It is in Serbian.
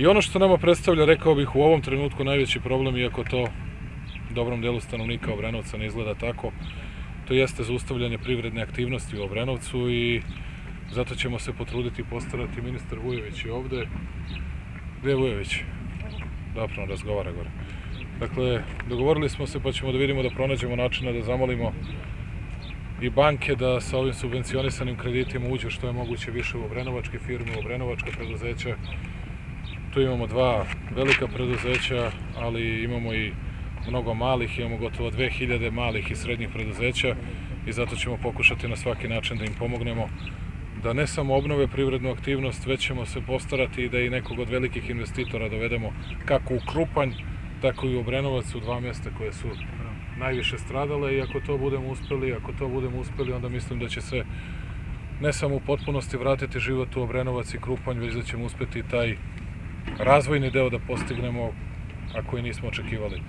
I ono što nama predstavlja, rekao bih, u ovom trenutku najveći problem, iako to dobrom delu stanovnika Obrenovca ne izgleda tako, to jeste zaustavljanje privredne aktivnosti u Obrenovcu i zato ćemo se potruditi i postarati. Ministar Vujović je ovde. Gde je Vujović? Dobro, on razgovara gore. Dakle, dogovorili smo se pa ćemo da vidimo da pronađemo načina da zamolimo i banke da sa ovim subvencionisanim kreditima uđe što je moguće više u obrenovačke firme, u obrenovačka preduzeća. Tu imamo dva velika preduzeća, ali imamo i mnogo malih, imamo gotovo 2000 malih i srednjih preduzeća i zato ćemo pokušati na svaki način da im pomognemo da ne samo obnove privrednu aktivnost, već ćemo se postarati i da i nekog od velikih investitora dovedemo kako u Krupanj, tako i u Obrenovac, u dva mjesta koje su najviše stradale i ako to budemo uspeli, onda mislim da će se ne samo u potpunosti vratiti život u Obrenovac i Krupanj, već da ćemo uspeti taj razvojni deo da postignemo, ako i nismo očekivali.